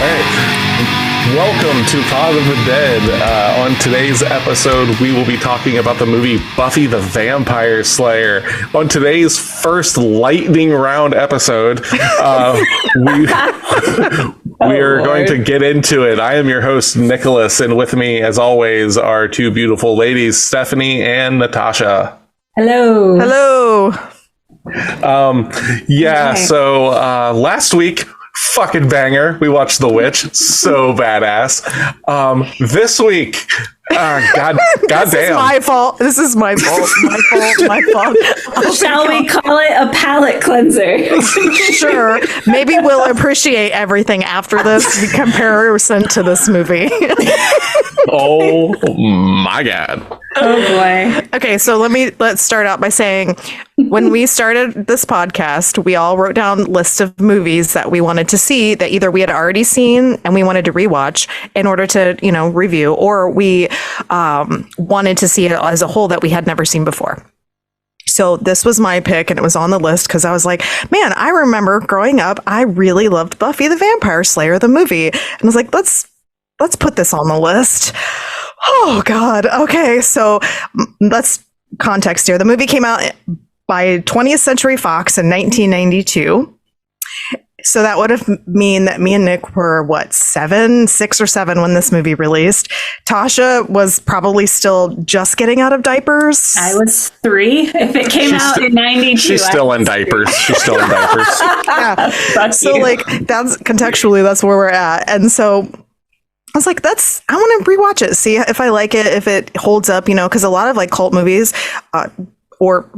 Welcome to Pod of the Dead. On today's episode, we will be talking about the movie Buffy the Vampire Slayer. On today's first lightning round episode, we are going to get into it. I am your host, Nicholas, and with me, as always, are two beautiful ladies, Stephanie and Natasha. Hello. Hello. So last week, fucking banger. We watched The Witch. So badass. This week, goddamn. This is my fault. This is my fault. My fault. Shall we call it a palate cleanser? Sure. Maybe we'll appreciate everything after this in comparison to this movie. Oh my God. Oh boy. Okay, so let's start out by saying when we started this podcast, we all wrote down lists of movies that we wanted to see that either we had already seen and we wanted to rewatch in order to, review, or we wanted to see it as a whole that we had never seen before. So this was my pick, and it was on the list because I was like, man, I remember growing up, I really loved Buffy the Vampire Slayer, the movie. And I was like, let's put this on the list. Oh, God. Okay, so let's context here. The movie came out by 20th Century Fox in 1992. So that would have mean that me and Nick were, 6 or 7 when this movie released. Tasha was probably still just getting out of diapers. I was 3. If it came out in 92. She's still in diapers. Yeah. So, that's contextually, that's where we're at. And so I was like, I want to rewatch it, see if I like it, if it holds up, because a lot of cult movies, or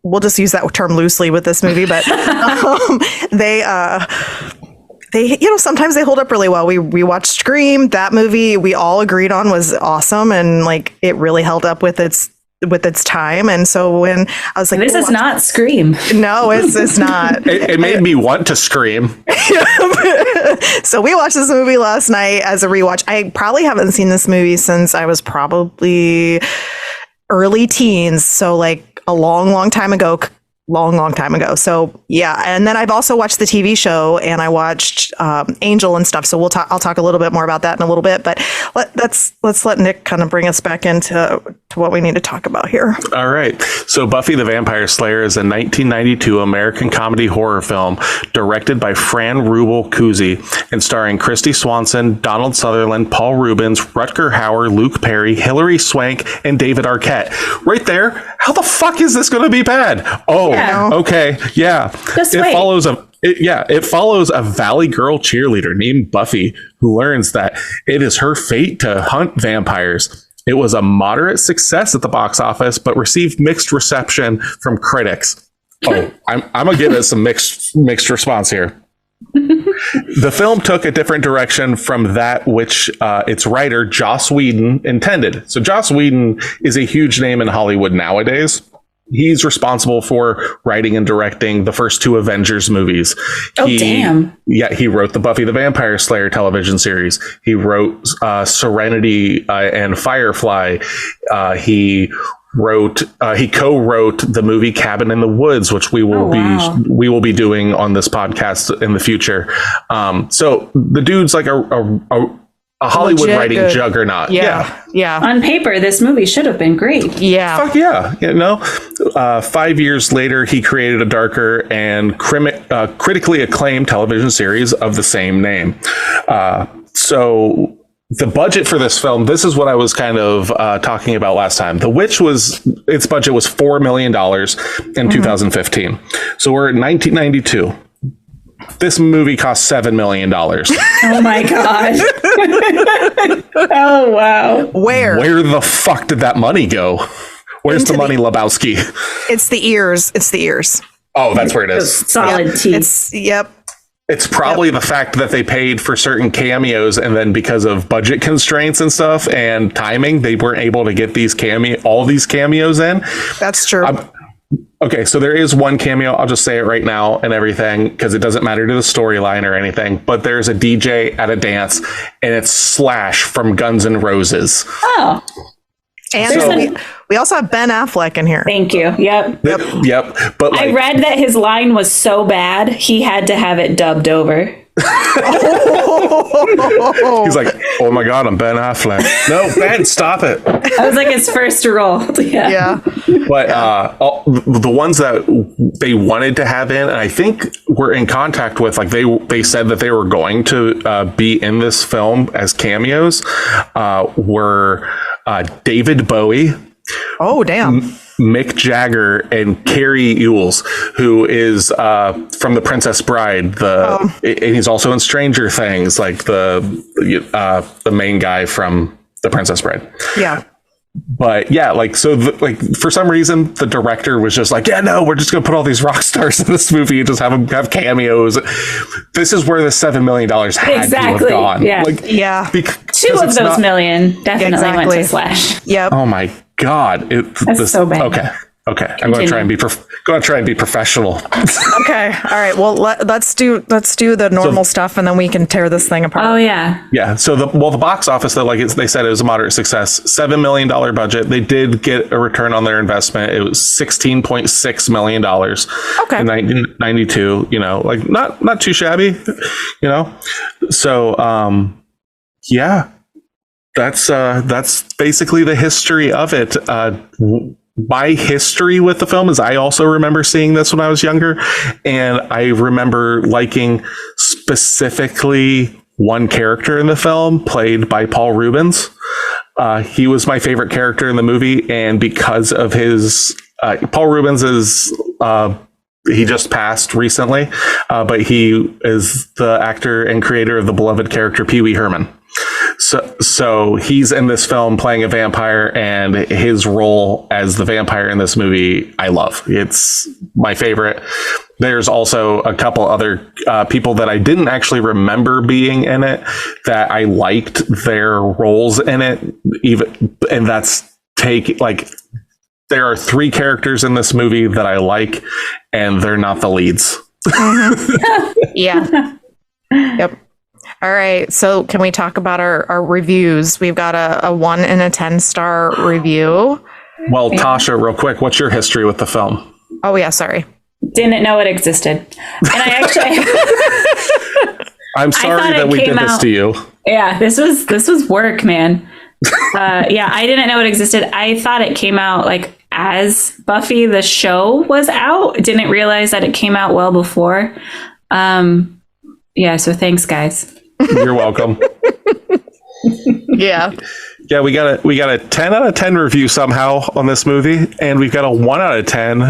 we'll just use that term loosely with this movie, but they sometimes they hold up really well. We watched Scream. That movie we all agreed on was awesome, and it really held up with its time. And so when I was like, this is not Scream. No, it's not. It made me want to scream. So we watched this movie last night as a rewatch. I probably haven't seen this movie since I was probably early teens. So a long time ago. So yeah. And then I've also watched the TV show, and I watched Angel and stuff. So I'll talk a little bit more about that in a little bit, but let's let Nick kind of bring us back into what we need to talk about here. All right. So Buffy the Vampire Slayer is a 1992 American comedy horror film directed by Fran Rubel Kuzi and starring Christy Swanson, Donald Sutherland, Paul Rubens, Rutger Hauer, Luke Perry, Hilary Swank, and David Arquette. Right there. How the fuck is this going to be bad? Oh, yeah. Okay. Yeah. It follows a Valley Girl cheerleader named Buffy who learns that it is her fate to hunt vampires. It was a moderate success at the box office, but received mixed reception from critics. Oh, I'm going to give it some mixed response here. The film took a different direction from that which its writer, Joss Whedon, intended. So Joss Whedon is a huge name in Hollywood nowadays. He's responsible for writing and directing the first 2 Avengers movies. Damn. Yeah, he wrote the Buffy the Vampire Slayer television series. He wrote Serenity and Firefly. He co-wrote the movie Cabin in the Woods, which we will be doing on this podcast in the future. So the dude's like a Hollywood legit writing good juggernaut. Yeah. On paper, this movie should have been great. Yeah. Fuck yeah. 5 years later, he created a darker and critically acclaimed television series of the same name. So the budget for this film, this is what I was kind of talking about last time. The Witch its budget was $4 million in 2015. So we're in 1992. This movie cost $7 million. Oh my God. Oh wow. Where the fuck did that money go? Where's the money, Lebowski? It's the ears. Oh, that's where it is. Solid teeth. It's probably the fact that they paid for certain cameos, and then because of budget constraints and stuff and timing, they weren't able to get all these cameos in. That's true. Okay, so there is one cameo. I'll just say it right now and everything because it doesn't matter to the storyline or anything. But there's a DJ at a dance, and it's Slash from Guns N' Roses. Oh. And we also have Ben Affleck in here. Thank you. Yep. But I read that his line was so bad, he had to have it dubbed over. He's like, oh my God, I'm Ben Affleck. No, Ben, stop it. I was like his first role. Yeah. But the ones that they wanted to have in, and I think were in contact with, like they said that they were going to be in this film as cameos, were David Bowie. Oh, damn. Mick Jagger and Carrie Ewells, who is from The Princess Bride, and he's also in Stranger Things, like the main guy from The Princess Bride. Yeah. But yeah, like, so for some reason the director was just like, yeah, no, we're just gonna put all these rock stars in this movie and just have them have cameos. This is where the $7 million had to have gone. Yeah. Like, yeah. Two of those million definitely went to Slash. Yep. Oh my God. That's so bad. Okay. I'm going to try and be professional. Okay. All right. Well, let's do the normal stuff, and then we can tear this thing apart. Oh yeah. Yeah. So the box office, though, like they said, it was a moderate success. $7 million budget. They did get a return on their investment. It was $16.6 million. Okay. In 1992. You know, like not too shabby. You know. So yeah, that's basically the history of it. My history with the film is I also remember seeing this when I was younger, and I remember liking specifically one character in the film played by Paul Rubens. He was my favorite character in the movie, and because of his Paul Rubens is he just passed recently, but he is the actor and creator of the beloved character Pee Wee Herman. So he's in this film playing a vampire, and his role as the vampire in this movie, I love. It's my favorite. There's also a couple other people that I didn't actually remember being in it that I liked their roles in it. And that's there are 3 characters in this movie that I like, and they're not the leads. Yeah. Yep. All right. So can we talk about our reviews? We've got a 1 and a 10-star review. Well, Tasha, real quick, what's your history with the film? Oh, yeah. Sorry. Didn't know it existed. And I actually... I'm sorry that we did this to you. Yeah, this was work, man. Yeah, I didn't know it existed. I thought it came out like as Buffy the show was out. Didn't realize that it came out well before. Yeah, so thanks, guys. You're welcome. Yeah. Yeah, we got a 10 out of 10 review somehow on this movie, and we've got a 1 out of 10.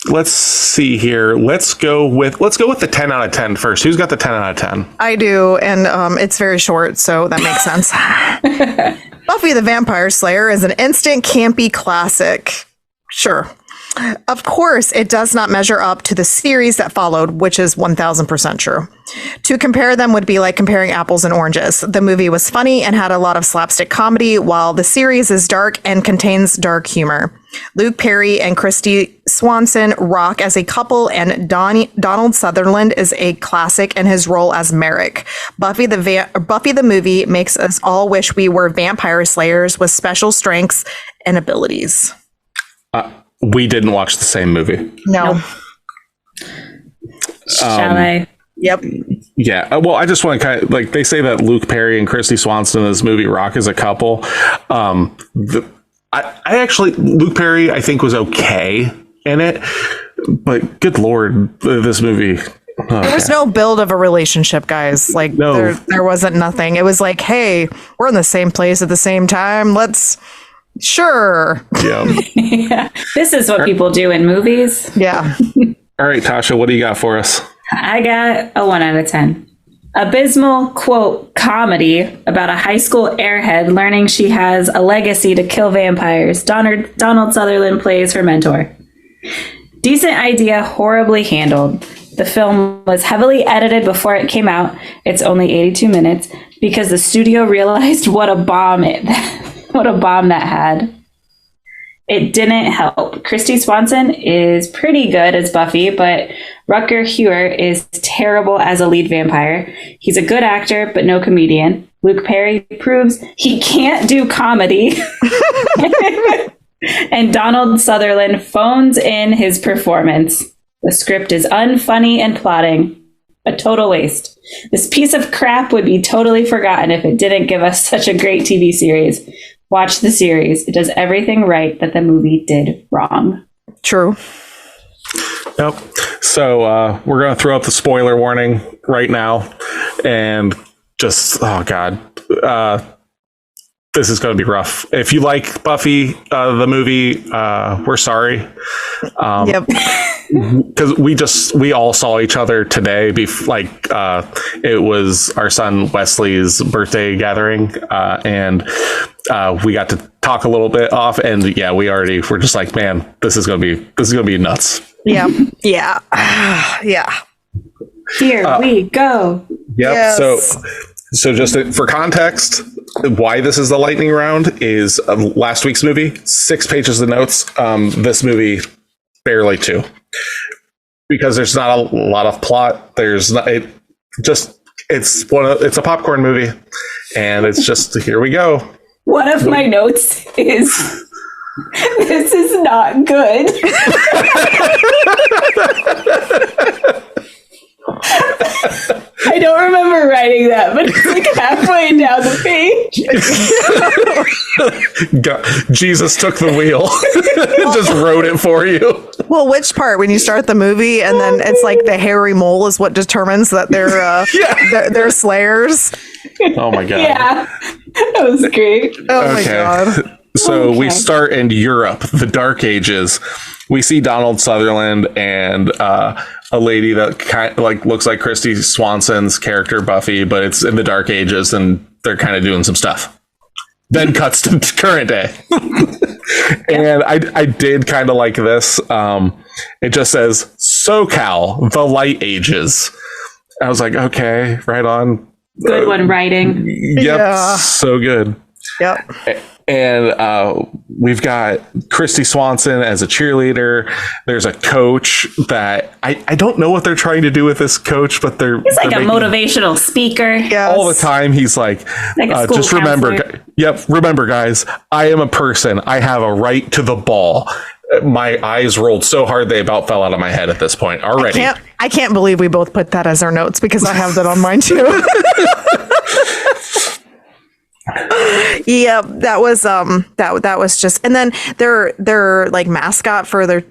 Let's see here. Let's go with the 10 out of 10 first. Who's got the 10 out of 10? I do, and it's very short, so that makes sense. Buffy the Vampire Slayer is an instant campy classic. Sure. Of course, it does not measure up to the series that followed, which is 1000% true. To compare them would be like comparing apples and oranges. The movie was funny and had a lot of slapstick comedy, while the series is dark and contains dark humor. Luke Perry and Kristy Swanson rock as a couple, and Donald Sutherland is a classic in his role as Merrick. Buffy the movie makes us all wish we were vampire slayers with special strengths and abilities. We didn't watch the same movie. No. Shall I? Yep. Yeah. Well, I just want to kind of like, they say that Luke Perry and Kristy Swanson in this movie rock as a couple. I actually, Luke Perry, I think was okay in it, but good Lord, this movie. There was no build of a relationship, guys. Like No. there wasn't nothing. It was like, hey, we're in the same place at the same time. Sure. Yeah. Yeah. This is what people do in movies. Yeah. All right, Tasha, what do you got for us? I got a 1 out of 10. Abysmal, quote, comedy about a high school airhead learning she has a legacy to kill vampires. Donald Sutherland plays her mentor. Decent idea, horribly handled. The film was heavily edited before it came out. It's only 82 minutes because the studio realized what a bomb that had. It didn't help. Kristy Swanson is pretty good as Buffy, but Rutger Hauer is terrible as a lead vampire. He's a good actor, but no comedian. Luke Perry proves he can't do comedy. And Donald Sutherland phones in his performance. The script is unfunny and plotting. A total waste. This piece of crap would be totally forgotten if it didn't give us such a great TV series. Watch the series. It does everything right that the movie did wrong. True. Yep. So we're going to throw up the spoiler warning right now. And just, oh God. This is going to be rough. If you like Buffy, the movie, we're sorry. Yep. Because we all saw each other today. It was our son Wesley's birthday gathering, and we got to talk a little bit off. And yeah, we're just like, man, this is gonna be nuts. Yeah. Yeah. Yeah. Here we go. Yep. Yes. So just for context, why this is the lightning round is last week's movie, 6 pages of notes. This movie, barely 2, because there's not a lot of plot. There's not, it's a popcorn movie, and it's just, here we go. One of my notes is, this is not good. I don't remember writing that, but it's like halfway down the page. God, Jesus took the wheel. Just wrote it for you. Well, which part? When you start the movie and then it's like the hairy mole is what determines that they're slayers. Oh my God. Yeah, that was great. Oh my God. So we start in Europe, the Dark Ages. We see Donald Sutherland and a lady that kind of like looks like Christy Swanson's character Buffy, but it's in the Dark Ages, and they're kind of doing some stuff. Then cuts to current day. And I did kind of like this. It just says SoCal, the Light Ages. I was like, okay, right on. Good one writing. Yep, Yeah. so good. Yep. And we've got Christy Swanson as a cheerleader. There's a coach that I don't know what they're trying to do with this coach, but He's like a motivational speaker. Yes. all the time. He's like a school just remember, counselor. remember, guys, I am a person. I have a right to the ball. My eyes rolled so hard they about fell out of my head at this point already. I can't believe we both put that as our notes because I have that on mine too. Yeah, that was that was just, and then their like mascot for their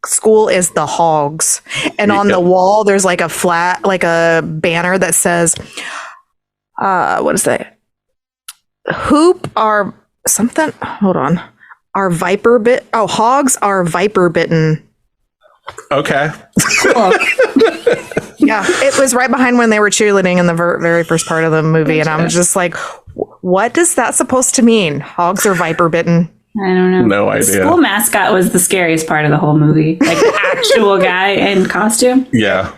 school is the Hogs, and on the wall there's like a banner that says what is that? Hoop are something, hold on, are viper bit, oh, Hogs are viper bitten. Okay. Cool. Yeah, it was right behind when they were cheerleading in the very first part of the movie, and I'm just like, what is that supposed to mean? Hogs are viper bitten? I don't know. No The idea. school mascot was the scariest part of the whole movie. Like the actual guy in costume. Yeah.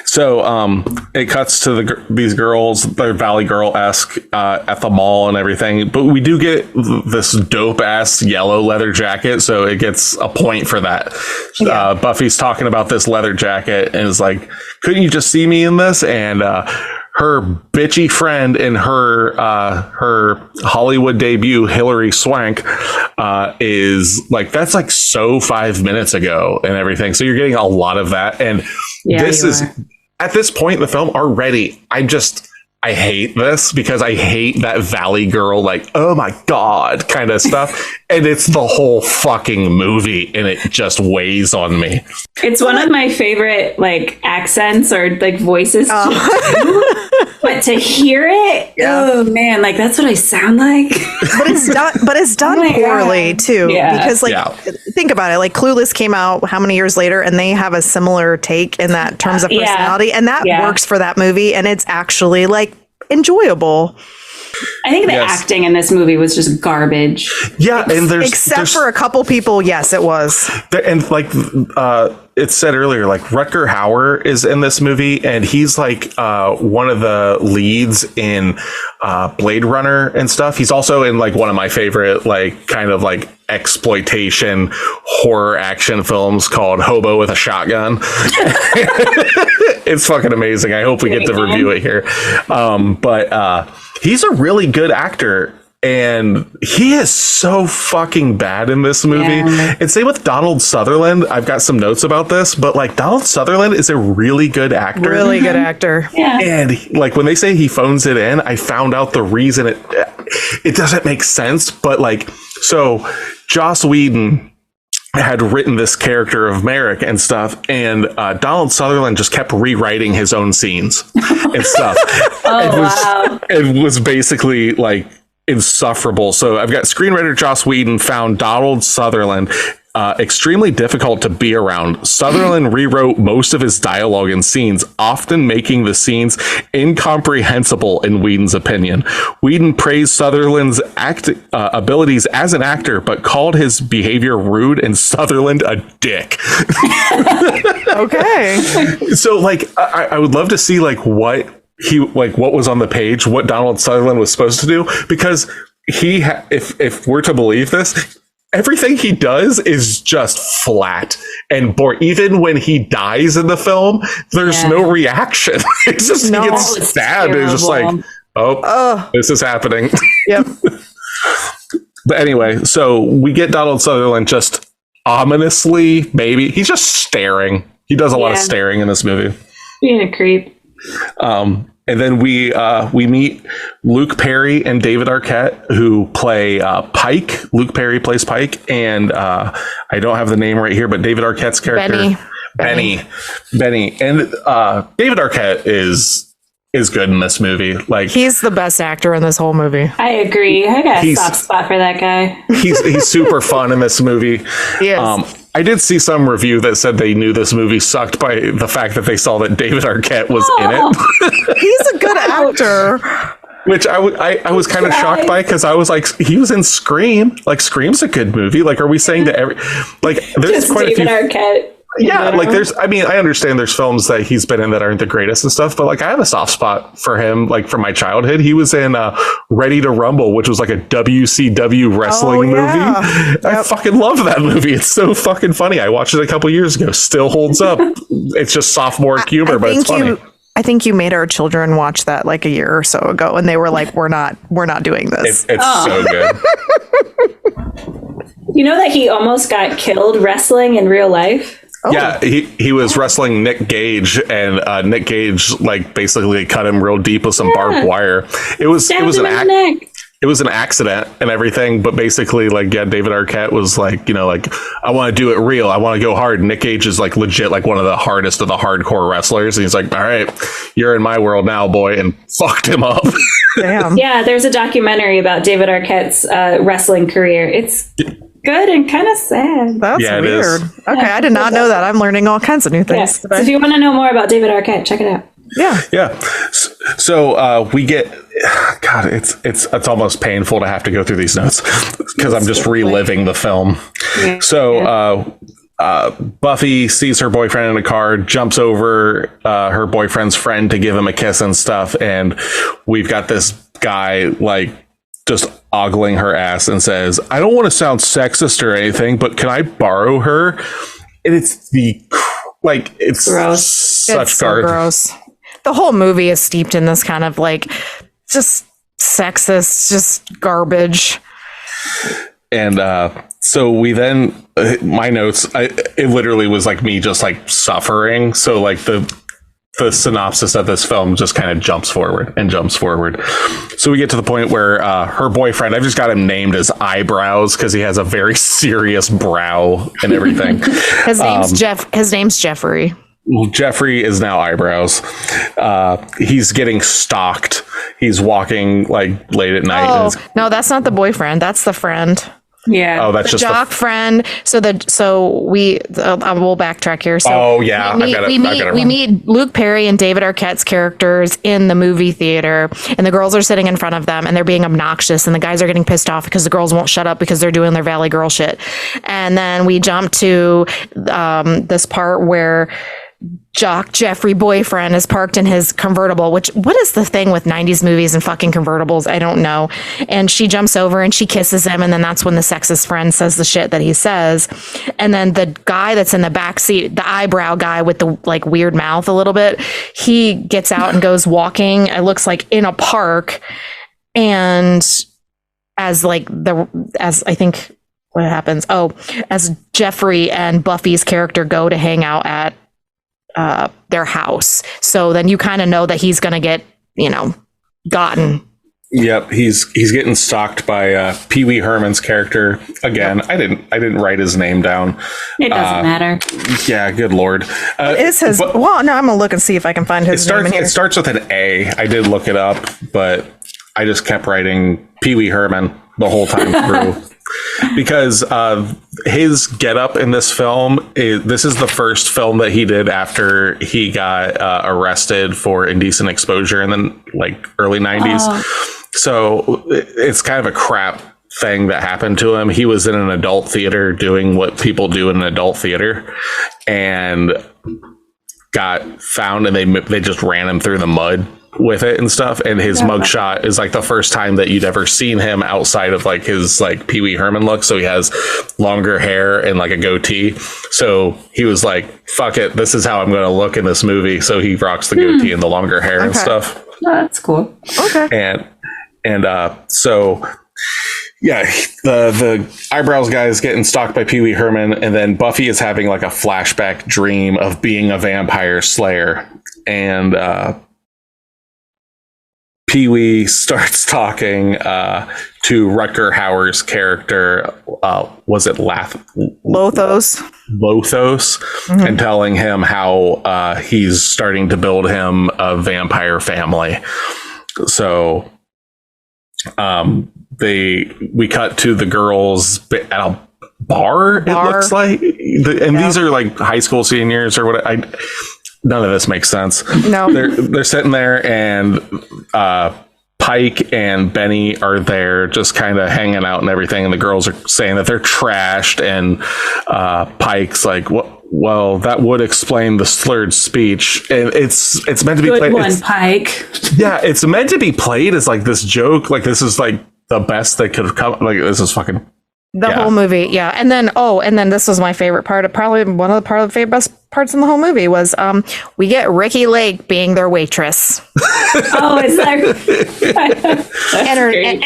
So it cuts to these girls, they're Valley Girl-esque at the mall and everything. But we do get this dope-ass yellow leather jacket, so it gets a point for that. Yeah. Buffy's talking about this leather jacket and is like, couldn't you just see me in this? And her bitchy friend in her Hollywood debut, Hilary Swank, is like, that's like so 5 minutes ago and everything. So you're getting a lot of that. And Yeah, this you is are. at this point in the film already. I hate this because I hate that Valley Girl, like, oh my God kind of stuff. And it's the whole fucking movie and it just weighs on me. It's one of my favorite like accents or like voices to do, but to hear it, oh man, like that's what I sound like. But it's done Oh my poorly God. too. Yeah. Because like, Yeah. think about it. Like Clueless came out how many years later, and they have a similar take in that terms of Yeah. personality, and that Yeah. works for that movie, and it's actually like enjoyable. I think the Yes. acting in this movie was just garbage. Yeah, and Except for a couple people, yes, it was. and like it said earlier, like Rutger Hauer is in this movie, and he's like one of the leads in Blade Runner and stuff. He's also in like one of my favorite like kind of like exploitation horror action films called Hobo with a Shotgun. It's fucking amazing. I hope we get to review it here. But he's a really good actor And he is so fucking bad in this movie. Yeah. And same with Donald Sutherland. I've got some notes about this, but like Donald Sutherland is a really good actor. Really good actor. Yeah. And like when they say he phones it in, I found out the reason it doesn't make sense. But like, so Joss Whedon had written this character of Merrick and stuff, and Donald Sutherland just kept rewriting his own scenes and stuff. Wow. It was basically like insufferable. So I've got screenwriter Joss Whedon found Donald Sutherland extremely difficult to be around. Sutherland rewrote most of his dialogue and scenes, often making the scenes incomprehensible in Whedon's opinion. Whedon praised Sutherland's abilities as an actor, but called his behavior rude and Sutherland a dick. Okay. So like, I would love to see like what was on the page, what Donald Sutherland was supposed to do, because if we're to believe this, everything he does is just flat and boring. Even when he dies in the film, there's no reaction. It's just he gets stabbed. It's just like, this is happening. Yep. But anyway, so we get Donald Sutherland just ominously, maybe he's just staring. He does a lot of staring in this movie. Being a creep. And then we meet Luke Perry and David Arquette, who play Pike. Luke Perry plays Pike, and I don't have the name right here, but David Arquette's character, Benny, and David Arquette is good in this movie. Like, he's the best actor in this whole movie. I agree. I got a soft spot for that guy. He's super fun in this movie. Yes. I did see some review that said they knew this movie sucked by the fact that they saw that David Arquette was in it. He's a good actor. Which I was kind of shocked by, because I was like, he was in Scream. Like, Scream's a good movie. Like, are we saying that there's Just quite David a few... Arquette. Yeah, like I understand there's films that he's been in that aren't the greatest and stuff, but like I have a soft spot for him, like from my childhood. He was in Ready to Rumble, which was like a WCW wrestling movie. I fucking love that movie. It's so fucking funny. I watched it a couple years ago. Still holds up. It's just sophomore humor, but it's funny. I think you made our children watch that like a year or so ago, and they were like, "We're not doing this." It's so good. You know that he almost got killed wrestling in real life? Yeah, he was wrestling Nick Gage, and Nick Gage like basically cut him real deep with some barbed wire. It was an accident and everything, but basically David Arquette was like, I want to do it real. I want to go hard. Nick Gage is like legit like one of the hardest of the hardcore wrestlers, and he's like, all right, you're in my world now, boy, and fucked him up. Damn. Yeah, there's a documentary about David Arquette's wrestling career. It's good and kind of sad. That's weird. Okay, I did not know that. I'm learning all kinds of new things. So if you want to know more about David Arquette, check it out. Yeah. So we get, God, it's almost painful to have to go through these notes because I'm just reliving the film. Yeah. So Buffy sees her boyfriend in a car, jumps over her boyfriend's friend to give him a kiss and stuff, and we've got this guy like just ogling her ass and says, I don't want to sound sexist or anything, but can I borrow her? And it's it's gross. Such gross. The whole movie is steeped in this kind of like just sexist, just garbage. And so we then, my notes, it literally was like me just like suffering. So like the synopsis of this film just kind of jumps forward. So we get to the point where her boyfriend, I've just got him named as Eyebrows because he has a very serious brow and everything. His name's Jeffrey. Well, Jeffrey is now Eyebrows. He's getting stalked. He's walking like late at night. Oh, no, that's not the boyfriend. That's the friend. Yeah. Oh, that's the just jock friend. We'll backtrack here. So we meet Luke Perry and David Arquette's characters in the movie theater, and the girls are sitting in front of them and they're being obnoxious, and the guys are getting pissed off because the girls won't shut up because they're doing their Valley Girl shit. And then we jump to this part where jock Jeffrey boyfriend is parked in his convertible, what is the thing with 90s movies and fucking convertibles? I don't know. And she jumps over and she kisses him, and then that's when the sexist friend says the shit that he says. And then the guy that's in the back seat, the eyebrow guy with the like weird mouth a little bit, he gets out and goes walking, it looks like in a park, and as I think what happens. Oh, as Jeffrey and Buffy's character go to hang out at their house. So then you kind of know that he's going to get, gotten. Yep, he's getting stalked by Pee Wee Herman's character again. Yep. I didn't write his name down. It doesn't matter. Yeah, good lord. Is his? Well, no, I'm gonna look and see if I can find his name in here. It starts with an A. I did look it up, but I just kept writing Pee Wee Herman the whole time through. Because his getup in this film, this is the first film that he did after he got arrested for indecent exposure in the early 90s. Oh. So it's kind of a crap thing that happened to him. He was in an adult theater doing what people do in an adult theater and got found, and they just ran him through the mud with it and stuff. And his mugshot is the first time that you'd ever seen him outside of his Pee Wee Herman look. So he has longer hair and a goatee. So he was like, fuck it, this is how I'm going to look in this movie. So he rocks the goatee and the longer hair and stuff. Oh, that's cool. Okay. And so yeah, the eyebrows guy is getting stalked by Pee Wee Herman, and then Buffy is having a flashback dream of being a vampire slayer. And Pee Wee starts talking to Rutger Hauer's character, was it Lothos, mm-hmm. and telling him how he's starting to build him a vampire family. So we cut to the girls at a bar. It looks like, these are high school seniors or what. None of this makes sense. No, they're sitting there, and Pike and Benny are there, just kind of hanging out and everything. And the girls are saying that they're trashed, and Pike's like, "Well, that would explain the slurred speech." And it's meant to be played. Good one, Pike. Yeah, it's meant to be played as this joke. This is the best that could have come. This is fucking. The whole movie, yeah. And then this was my favorite part, probably one of the best parts in the whole movie was we get Ricky Lake being their waitress. Oh, is that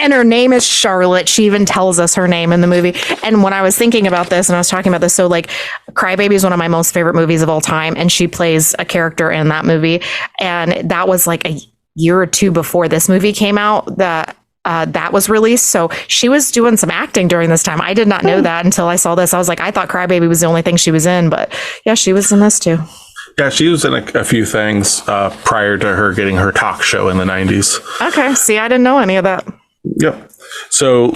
and her name is Charlotte. She even tells us her name in the movie. And when I was thinking about this and I was talking about this, so Crybaby is one of my most favorite movies of all time, and she plays a character in that movie. And that was a year or two before this movie came out that was released. So she was doing some acting during this time. I did not know that until I saw this. I was like, I thought Crybaby was the only thing she was in, but yeah, she was in this too. Yeah, she was in a few things prior to her getting her talk show in the 90s. Okay, see, I didn't know any of that. Yep. So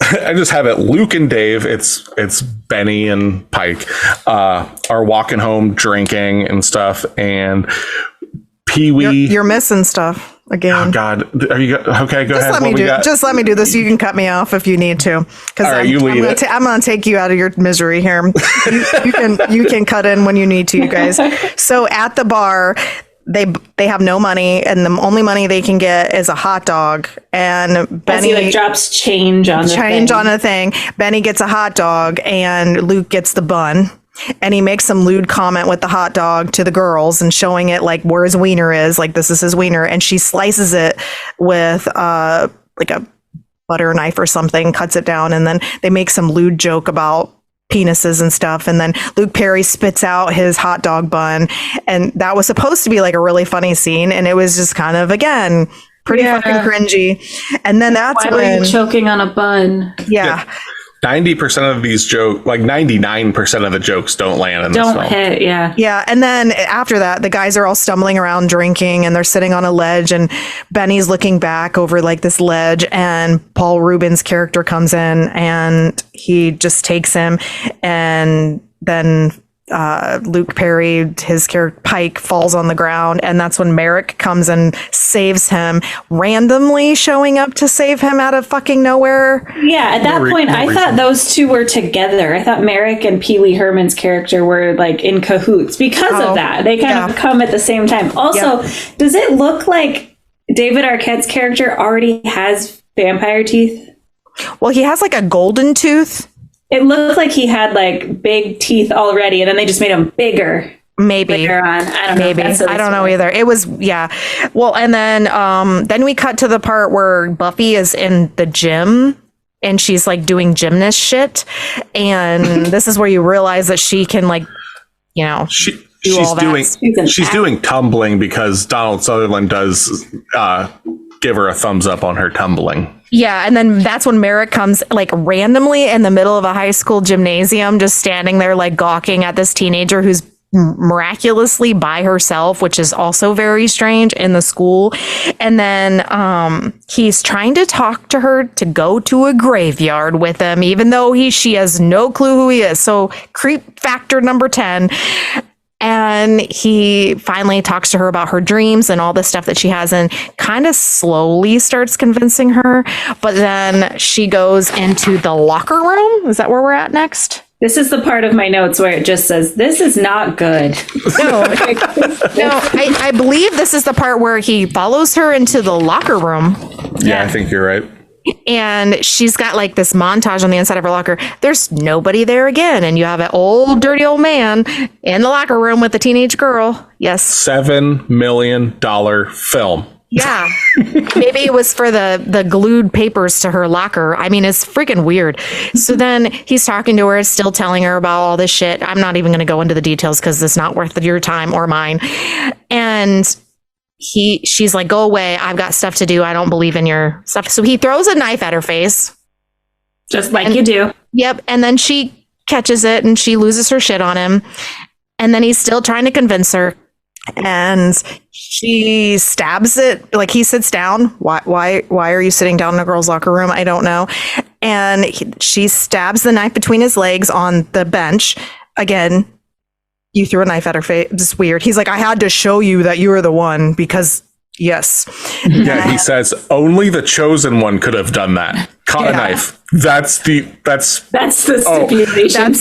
I just have it. Luke and Dave, it's Benny and Pike, are walking home drinking and stuff, and Pee Wee. You're missing stuff. Again. Oh God! Are you okay? Go ahead. Just let me do this. You can cut me off if you need to, because I'm going to take you out of your misery here. you can cut in when you need to, you guys. So at the bar, they have no money, and the only money they can get is a hot dog. And Benny drops change on a thing. Benny gets a hot dog, and Luke gets the bun. And he makes some lewd comment with the hot dog to the girls and showing it where his wiener is, this is his wiener. And she slices it with a butter knife or something, cuts it down. And then they make some lewd joke about penises and stuff. And then Luke Perry spits out his hot dog bun. And that was supposed to be a really funny scene. And it was just kind of, again, pretty fucking cringy. And then that's when... Why were you choking on a bun? Yeah. 90% of these jokes, 99% of the jokes don't land in this film. Don't hit, yeah. Yeah, and then after that, the guys are all stumbling around drinking, and they're sitting on a ledge, and Benny's looking back over this ledge, and Paul Rubens' character comes in, and he just takes him, and then Luke Perry, his character Pike, falls on the ground, and that's when Merrick comes and saves him, randomly showing up to save him out of fucking nowhere. Yeah, at that point, I thought those two were together. I thought Merrick and Pee Wee Herman's character were in cahoots because of that. They kind of come at the same time. Also, does it look like David Arquette's character already has vampire teeth? Well, he has a golden tooth. It looked like he had big teeth already, and then they just made them bigger. Maybe later on. I don't know. maybe I don't know either. It was well, and then we cut to the part where Buffy is in the gym and she's like doing gymnast shit, and this is where you realize that she can like, you know, she's doing tumbling because Donald Sutherland does give her a thumbs up on her tumbling. Yeah, and then that's when Merrick comes like randomly in the middle of a high school gymnasium, just standing there like gawking at this teenager who's miraculously by herself, which is also very strange in the school. And then he's trying to talk to her to go to a graveyard with him, even though she has no clue who he is. So creep factor number 10. And he finally talks to her about her dreams and all the stuff that she has, and kind of slowly starts convincing her. But then she goes into the locker room. Is that where we're at next? This is the part of my notes where it just says, this is not good. No, I believe this is the part where he follows her into the locker room. Yeah, I think you're right. And she's got like this montage on the inside of her locker. There's nobody there again. And you have an old, dirty old man in the locker room with a teenage girl. Yes. $7 million film. Yeah. Maybe it was for the glued papers to her locker. I mean, it's freaking weird. So then he's talking to her, still telling her about all this shit. I'm not even going to go into the details because it's not worth your time or mine. And she's like, go away. I've got stuff to do. I don't believe in your stuff. So he throws a knife at her face. Just like you do. Yep. And then she catches it and she loses her shit on him. And then he's still trying to convince her. And she stabs it. Like, he sits down. Why are you sitting down in a girl's locker room? I don't know. And she stabs the knife between his legs on the bench. Again, you threw a knife at her face. It's weird. He's like, I had to show you that you were the one because, yes. Yeah, he says only the chosen one could have done that. Caught a knife. That's the stipulation.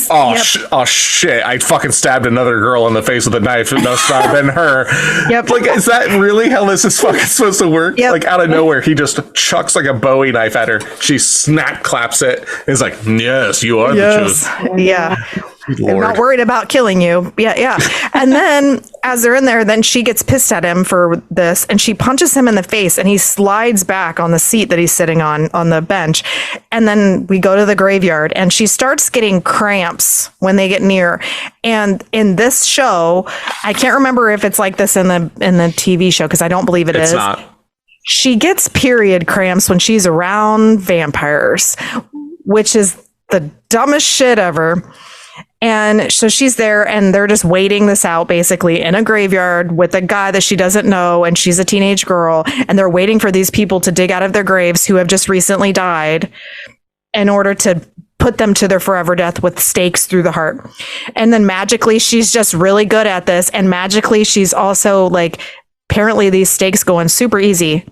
Shit! I fucking stabbed another girl in the face with a knife. It must not have been her. Yep. Like, is that really how this is fucking supposed to work? Yep. Like, out of nowhere, he just chucks like a Bowie knife at her. She snap claps it. Is like, yes, you are the chosen. Yeah. Lord. I'm not worried about killing you. Yeah. And then as they're in there, then she gets pissed at him for this and she punches him in the face and he slides back on the seat that he's sitting on the bench. And then we go to the graveyard and she starts getting cramps when they get near. And in this show, I can't remember if it's like this in the TV show because I don't believe it's not. She gets period cramps when she's around vampires, which is the dumbest shit ever. And so she's there and they're just waiting this out basically in a graveyard with a guy that she doesn't know. And she's a teenage girl and they're waiting for these people to dig out of their graves who have just recently died in order to put them to their forever death with stakes through the heart. And then magically she's just really good at this. And magically she's also like, apparently these stakes go in super easy.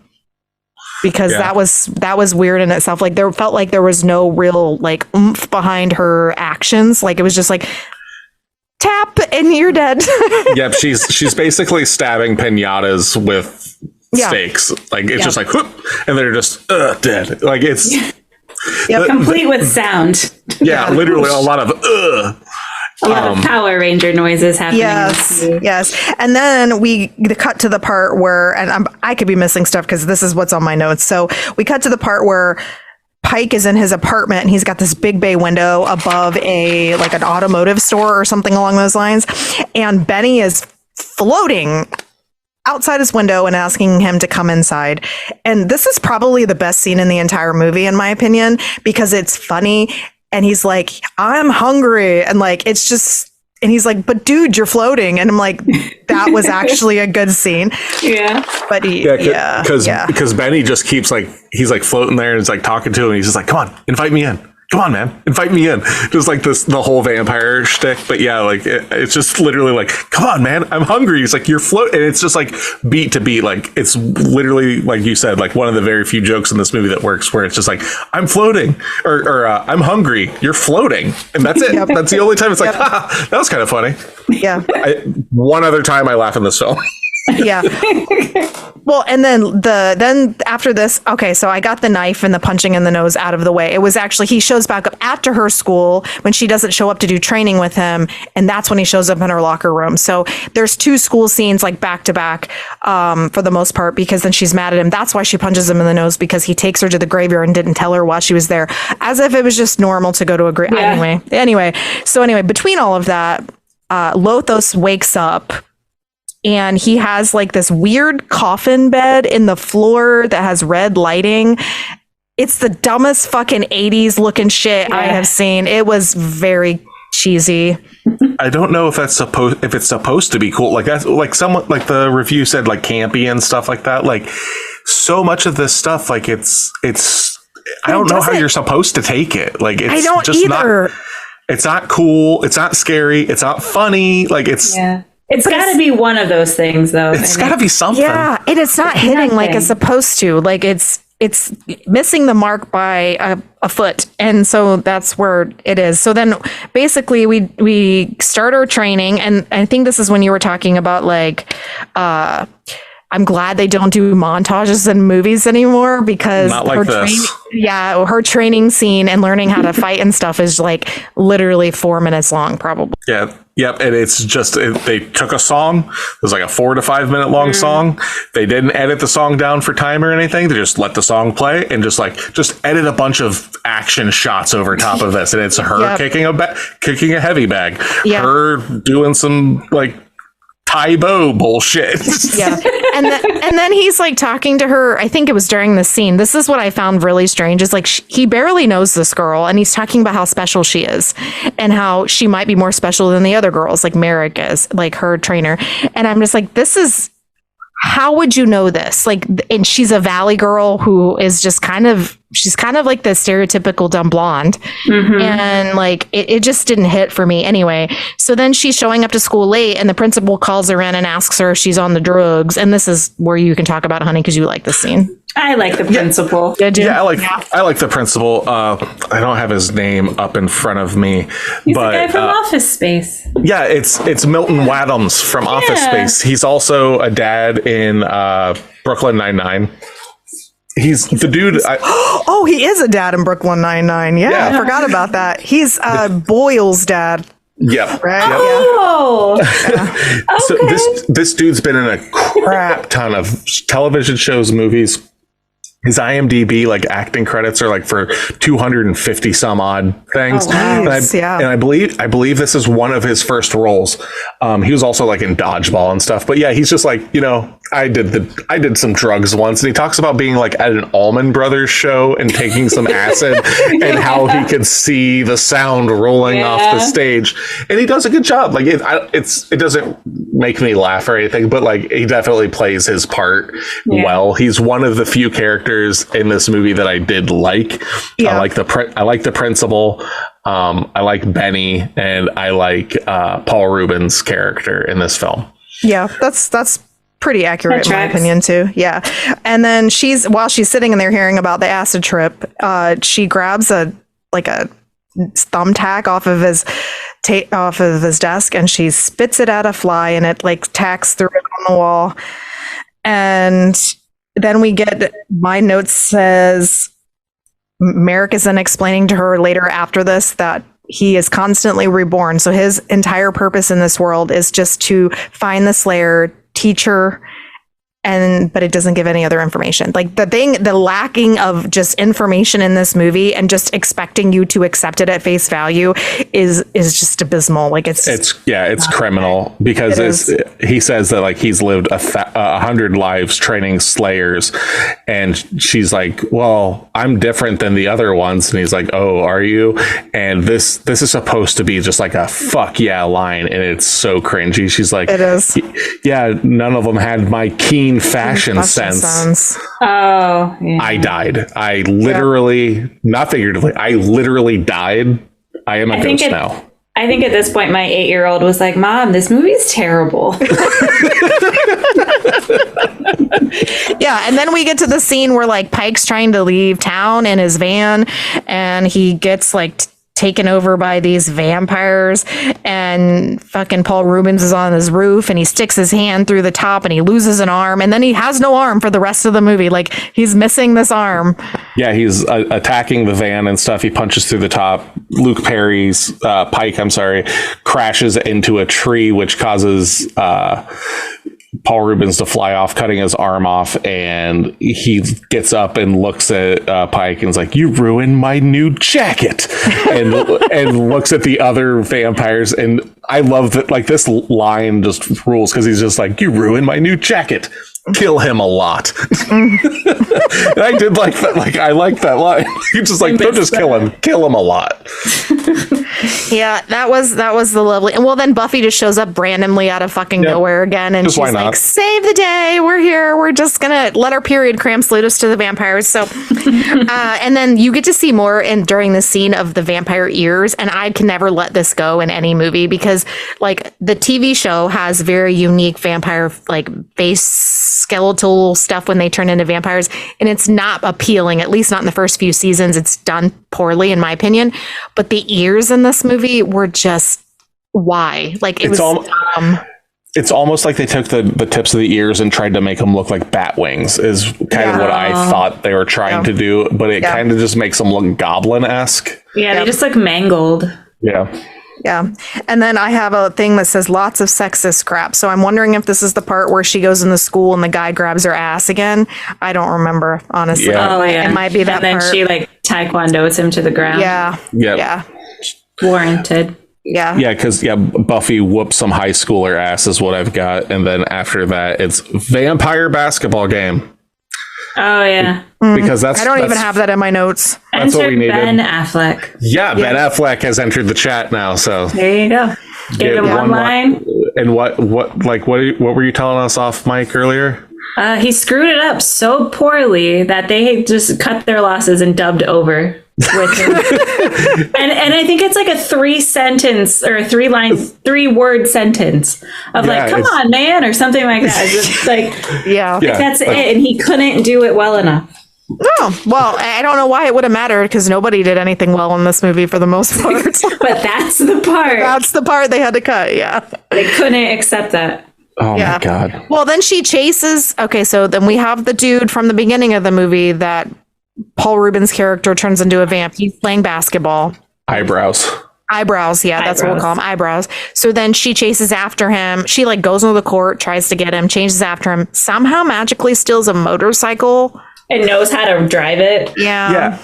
Because that was weird in itself. Like there felt like there was no real like oomph behind her actions. Like it was just like tap and you're dead. Yep, she's basically stabbing piñatas with stakes. Like it's just like whoop, and they're just dead. Like it's complete with sound. Yeah, literally a lot of A lot of Power Ranger noises happening. Yes. And then we cut to the part where, and I could be missing stuff because this is what's on my notes. So we cut to the part where Pike is in his apartment and he's got this big bay window above like an automotive store or something along those lines. And Benny is floating outside his window and asking him to come inside. And this is probably the best scene in the entire movie, in my opinion, because it's funny. And he's like, I'm hungry. And like, it's just, and he's like, but dude, you're floating. And I'm like, that was actually a good scene. Yeah. But because Benny just keeps like, he's like floating there and he's like talking to him. And he's just like, come on, invite me in. Come on, man, invite me in. Just like the whole vampire shtick. But yeah, like it's just literally like, come on, man, I'm hungry. He's like, you're floating. And it's just like beat to beat. Like it's literally, like you said, like one of the very few jokes in this movie that works where it's just like, I'm floating or I'm hungry. You're floating. And that's it. That's the only time it's like, that was kind of funny. Yeah. One other time I laugh in this film. Yeah. Well, and then after this, okay, so I got the knife and the punching in the nose out of the way. It was actually, he shows back up after her school when she doesn't show up to do training with him, and that's when he shows up in her locker room. So there's 2 school scenes like back to back for the most part, because then she's mad at him. That's why she punches him in the nose, because he takes her to the graveyard and didn't tell her while she was there, as if it was just normal to go to a grave. Yeah. Anyway, between all of that, Lothos wakes up. And he has like this weird coffin bed in the floor that has red lighting. It's the dumbest fucking 80s looking shit I have seen. It was very cheesy. I don't know if it's supposed to be cool. Like that's like someone like the review said, like campy and stuff like that. Like so much of this stuff, like it's I don't know how you're supposed to take it. Like it's I don't just either. It's not cool. It's not scary. It's not funny. Like it's. Yeah. It's got to be one of those things, though. It's got to be something. Yeah, and it's not hitting like it's supposed to. Like it's missing the mark by a foot, and so that's where it is. So then, basically, we start our training, and I think this is when you were talking about like. I'm glad they don't do montages in movies anymore, because not like this. Her training scene and learning how to fight and stuff is like literally 4 minutes long, probably. Yeah. Yep. And it's just, they took a song. It was like a 4 to 5 minute long song. They didn't edit the song down for time or anything. They just let the song play and just edit a bunch of action shots over top of this. And it's her kicking a heavy bag, her doing some like Tybo bullshit. Yeah. And then he's like talking to her. I think it was during the scene. This is what I found really strange is like he barely knows this girl, and he's talking about how special she is and how she might be more special than the other girls, like Merrick is, like her trainer. And I'm just like, how would you know this? Like, and she's a Valley girl who is just she's kind of like the stereotypical dumb blonde. Mm-hmm. And like, it just didn't hit for me anyway. So then she's showing up to school late, and the principal calls her in and asks her if she's on the drugs. And this is where you can talk about it, honey, because you like this scene. I like the principal. Did you? Yeah, I like the principal. I don't have his name up in front of me. He's the guy from Office Space. Yeah, it's Milton Wadhams from Office Space. He's also a dad in Brooklyn Nine-Nine. He's the dude. He is a dad in Brooklyn Nine-Nine. Yeah, I forgot about that. He's Boyle's dad. Yep. Right. Oh. Yeah. So this dude's been in a crap ton of television shows, movies. His IMDb like acting credits are like for 250 some odd things. Oh, nice. And I believe this is one of his first roles. He was also like in Dodgeball and stuff. But yeah, he's just like, I did some drugs once, and he talks about being like at an Allman Brothers show and taking some acid and how he could see the sound rolling off the stage. And he does a good job. Like it doesn't make me laugh or anything, but like he definitely plays his part well. He's one of the few characters in this movie that I did like. I like the principal. I like Benny, and I like Paul Rubens' character in this film. Yeah, that's pretty accurate in my opinion too. Yeah. And then while she's sitting in there hearing about the acid trip, she grabs a thumbtack off of his desk, and she spits it at a fly, and it like tacks through it on the wall. And then my note says Merrick is then explaining to her later after this that he is constantly reborn. So his entire purpose in this world is just to find the Slayer, teach her, but it doesn't give any other information. Like the lacking of just information in this movie and just expecting you to accept it at face value is just abysmal. Like it's criminal, because he says that like he's lived 100 lives training Slayers, and she's like, well, I'm different than the other ones, and he's like, oh, are you? And this is supposed to be just like a fuck yeah line, and it's so cringy. She's like, it is. Yeah, none of them had my keen fashion sense. Oh, yeah. I died. I literally, not figuratively, I literally died. I am a ghost now. I think at this point, my 8-year-old was like, Mom, this movie's terrible. Yeah. And then we get to the scene where like Pike's trying to leave town in his van, and he gets like taken over by these vampires, and fucking Paul Rubens is on his roof and he sticks his hand through the top and he loses an arm, and then he has no arm for the rest of the movie. Like, he's missing this arm. Yeah, he's attacking the van and stuff. He punches through the top. Luke Perry's Pike, crashes into a tree, which causes Paul Rubens to fly off, cutting his arm off, and he gets up and looks at Pike and is like, "You ruined my new jacket," and looks at the other vampires. And I love that, like, this line just rules, because he's just like, "You ruined my new jacket. Kill him a lot." And I did like that. Like, I like that line. You're just like, don't just kill him a lot. Yeah, that was the lovely. And well, then Buffy just shows up randomly out of fucking nowhere again, and she's like, "Save the day, we're here. We're just gonna let our period cramps lead us to the vampires." So, and then you get to see more during the scene of the vampire ears, and I can never let this go in any movie, because like the TV show has very unique vampire like face skeletal stuff when they turn into vampires, and it's not appealing, at least not in the first few seasons. It's done poorly in my opinion, but the ears in this movie were just why? Like, it's almost like they took the tips of the ears and tried to make them look like bat wings, is kind of what I thought they were trying to do, but it kind of just makes them look goblin-esque. Yeah, they just look mangled. Yeah. And then I have a thing that says lots of sexist crap. So I'm wondering if this is the part where she goes in the school and the guy grabs her ass again. I don't remember, honestly. Yeah. Oh, yeah. It might be that and then part. She like taekwondo's him to the ground. Yeah. Warranted. Yeah, because Buffy whoops some high schooler ass is what I've got. And then after that, it's vampire basketball game. Oh, yeah. Because I don't even have that in my notes. That's what we needed. Ben Affleck. Yeah, Ben Affleck has entered the chat now. So there you go. Give him one line. And what were you telling us off mic earlier? He screwed it up so poorly that they just cut their losses and dubbed over with him. and I think it's like a 3-sentence or 3-word sentence of like, "Come on, man," or something like that. It's like, that's it. And he couldn't do it well enough. Oh, well, I don't know why it would have mattered, because nobody did anything well in this movie for the most part. But that's the part. That's the part they had to cut, They couldn't accept that. Oh my God. Well, then she chases. Okay, so then we have the dude from the beginning of the movie that Paul Rubens' character turns into a vamp. He's playing basketball. Eyebrows, that's what we'll call them, eyebrows. So then she chases after him. She like goes into the court, tries to get him, chases after him, somehow magically steals a motorcycle. And knows how to drive it. Yeah.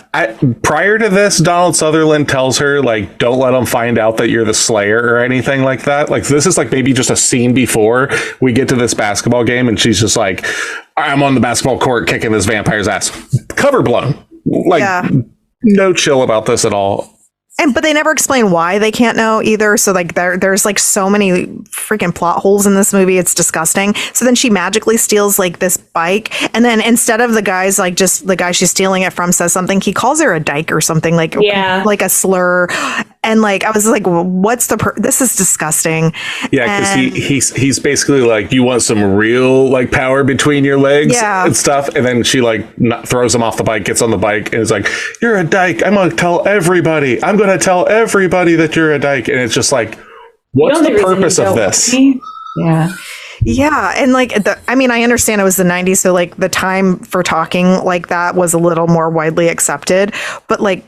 Prior to this, Donald Sutherland tells her, like, don't let them find out that you're the Slayer or anything like that. Like, this is like maybe just a scene before we get to this basketball game, and she's just like, I'm on the basketball court kicking this vampire's ass. Cover blown. Like, no chill about this at all. But they never explain why they can't know either. So like there's like so many freaking plot holes in this movie. It's disgusting. So then she magically steals like this bike. And then instead of the guys, like just the guy she's stealing it from says something, he calls her a dyke or something, like a slur. And like, I was like, what's this is disgusting. Yeah. Cause he's basically like, you want some real like power between your legs and stuff. And then she like throws him off the bike, gets on the bike and is like, you're a dyke. I'm going to tell everybody. I'm going to tell everybody that you're a dyke. And it's just like, what's the purpose of this? Yeah. And like, I understand it was the 90s. So like the time for talking like that was a little more widely accepted, but like,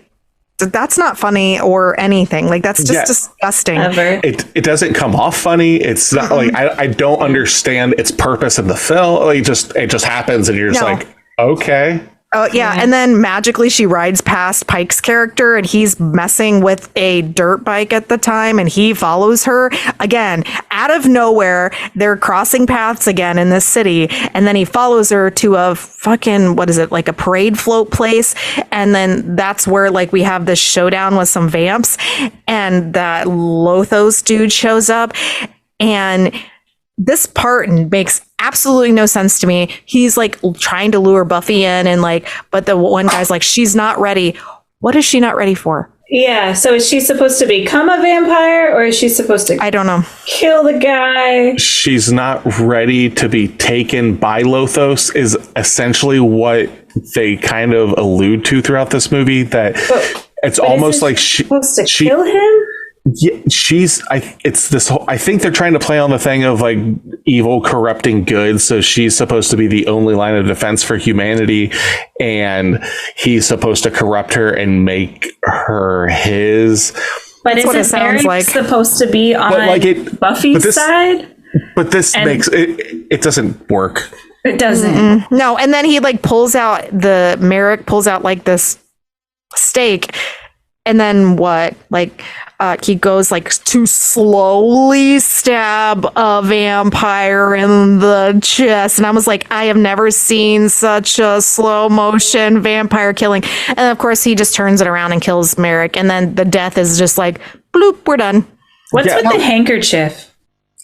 that's not funny or anything. Like, that's just disgusting. It doesn't come off funny. It's not like, I don't understand its purpose in the film. Like, it just happens and you're just like, okay. Oh, yeah. And then magically she rides past Pike's character and he's messing with a dirt bike at the time and he follows her. Again, out of nowhere, they're crossing paths again in this city. And then he follows her to a fucking, what is it, like a parade float place. And then that's where like we have this showdown with some vamps and that Lothos dude shows up. And this part makes absolutely no sense to me. He's like trying to lure Buffy in and like, but the one guy's like, she's not ready. What is she not ready for? Yeah. So is she supposed to become a vampire or is she supposed to? I don't know. Kill the guy. She's not ready to be taken by Lothos is essentially what they kind of allude to throughout this movie, that It's But almost is like it supposed to she kill him? yeah, it's this whole, I think they're trying to play on the thing of like evil corrupting good. So she's supposed to be the only line of defense for humanity, and he's supposed to corrupt her and make her his. But That's what it isn't sounds Eric like. supposed to be on Buffy's side? But this And- makes it doesn't work. It doesn't. No, and then he like Merrick pulls out like this stake, and then what? Like he goes like to slowly stab a vampire in the chest, and I was like, I have never seen such a slow motion vampire killing. And of course, he just turns it around and kills Merrick, and then the death is just like bloop, we're done. What's Yeah. with the handkerchief?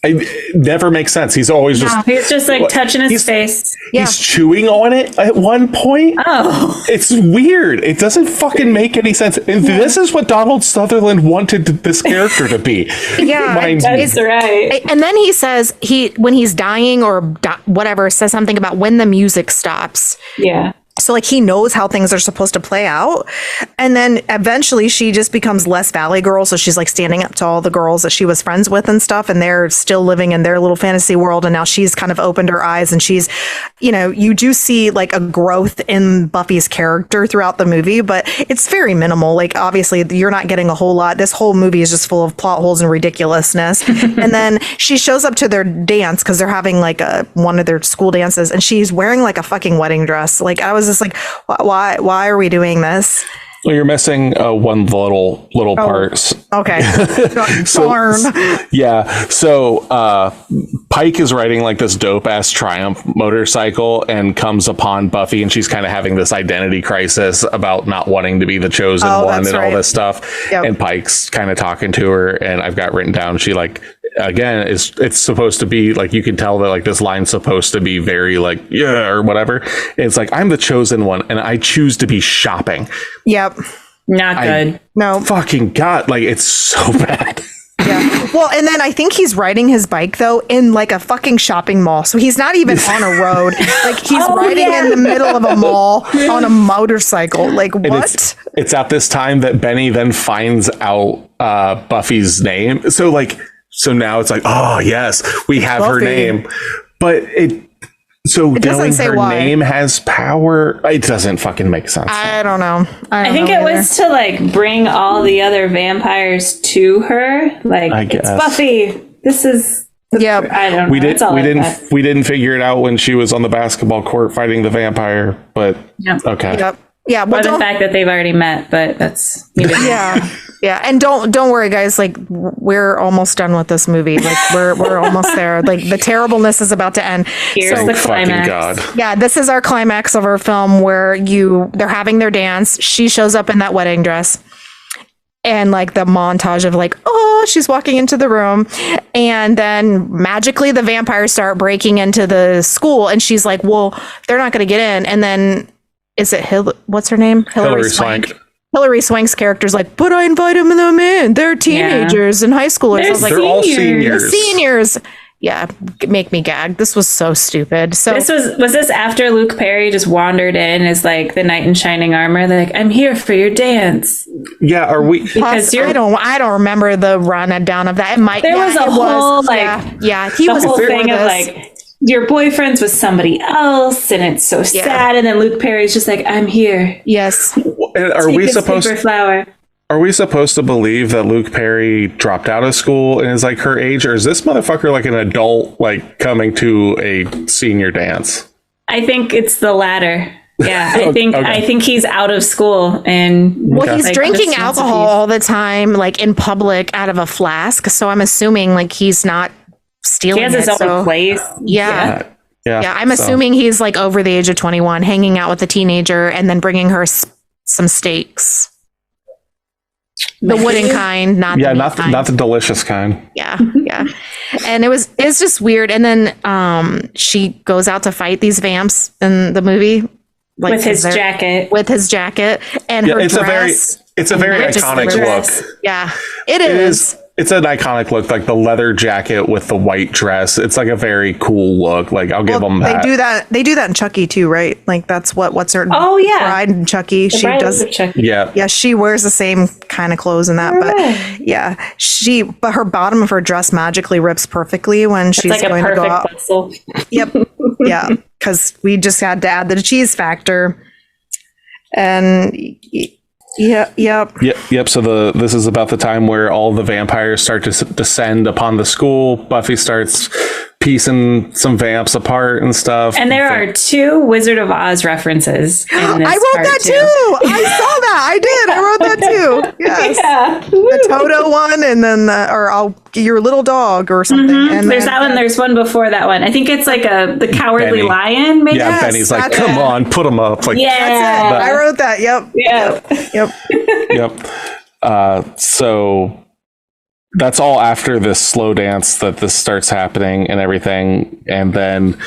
It never makes sense. He's always just He's just like touching his he's- face. he's chewing on it at one point. Oh, It's weird. It doesn't fucking make any sense. And this is what Donald Sutherland wanted this character to be. Yeah, Mind you. that's right. And then he says when he's dying or whatever, says something about when the music stops. Yeah. So like he knows how things are supposed to play out. And then eventually she just becomes less Valley Girl. So she's like standing up to all the girls that she was friends with and stuff. And they're still living in their little fantasy world. And now she's kind of opened her eyes, and she's, you do see like a growth in Buffy's character throughout the movie, but it's very minimal. Like obviously you're not getting a whole lot. This whole movie is just full of plot holes and ridiculousness. And then she shows up to their dance because they're having like one of their school dances, and she's wearing like a fucking wedding dress. Like I was just like, why are we doing this? Well, you're missing one little part. Okay. So, yeah. So Pike is riding like this dope ass Triumph motorcycle and comes upon Buffy, and she's kind of having this identity crisis about not wanting to be the chosen one and all this stuff. Yep. And Pike's kind of talking to her, and I've got written down, she like, again, it's supposed to be like, you can tell that like this line's supposed to be very like, yeah, or whatever. It's like, I'm the chosen one and I choose to be shopping. Yep. Not good. No. Fucking God. Like, it's so bad. Yeah. Well, and then I think he's riding his bike though in like a fucking shopping mall. So he's not even on a road. Like he's riding in the middle of a mall on a motorcycle. Like And what? it's at this time that Benny then finds out Buffy's name. So now it's like, oh yes, we have her Buffy. name. But it doesn't knowing say her why. name has power. It doesn't fucking make sense. I don't know. I think it was to like bring all the other vampires to her. Like, I it's guess. Buffy. This is. Yeah. I don't know. we That's all I got. didn't figure it out when she was on the basketball court fighting the vampire, but Yep. okay. Yep. Yeah. Or Well, the don't, fact that they've already met, but that's. yeah. Yeah. And don't worry, guys. Like we're almost done with this movie. Like we're almost there. Like the terribleness is about to end. Here's Oh, the fucking climax. God. Yeah, this is our climax of our film where they're having their dance. She shows up in that wedding dress. And like the montage of like, oh, she's walking into the room. And then magically the vampires start breaking into the school. And she's like, well, they're not going to get in. And then is it what's her name? Hilary Swank. Hilary Swank's character's like, but I invited them in. They're teenagers and high schoolers. I was like, They're all seniors. seniors. Yeah, make me gag. This was so stupid. So This was this after Luke Perry just wandered in as like the knight in shining armor? They're like, I'm here for your dance. Yeah, are we Because I don't remember the run down of that. It might There was a whole, like, he the was whole for thing of this. like your boyfriend's with somebody else and it's so sad, and then Luke Perry's just like, I'm here. Yes. are we Take this supposed paper flower. Are we supposed to believe that Luke Perry dropped out of school and is like her age, or is this motherfucker like an adult, like coming to a senior dance? I think it's the latter. Yeah, Okay. I think he's out of school and Well, he's like, drinking just wants a alcohol piece. all the time, like in public out of a flask. So I'm assuming like he's not stealing He has his it. own So, place. yeah. Yeah, I'm assuming he's like over the age of 21, hanging out with a teenager and then bringing her some steaks. The wooden kind, not the meat not kind. the delicious kind. Yeah. And it's just weird. And then she goes out to fight these vamps in the movie. Like, With his jacket. With his jacket and Yeah, her it's dress. a very iconic dress. look. Yeah, it is. It's an iconic look, like the leather jacket with the white dress. It's like a very cool look. Like I'll give them that. They do that in Chucky too, right? Like that's what's her bride in Chucky. She does. Yeah, she wears the same kind of clothes in that. But her bottom of her dress magically rips perfectly when she's like going to go out. Bustle. Yep. Yeah, because we just had to add the cheese factor, and. Yep. So this is about the time where all the vampires start to descend upon the school. Buffy starts piecing some vamps apart and stuff. And there are 2 Wizard of Oz references in this I wrote that too. I saw that. I did. I wrote that too. Yes. Yeah. The Toto one, and then your little dog or something. Mm-hmm. And there's that one. There's one before that one. I think it's like the Cowardly Lion. Maybe. Yeah, Benny's like, come on, put them up. Like, yeah, that's it. I wrote that. Yep. So that's all after this slow dance that this starts happening and everything. And then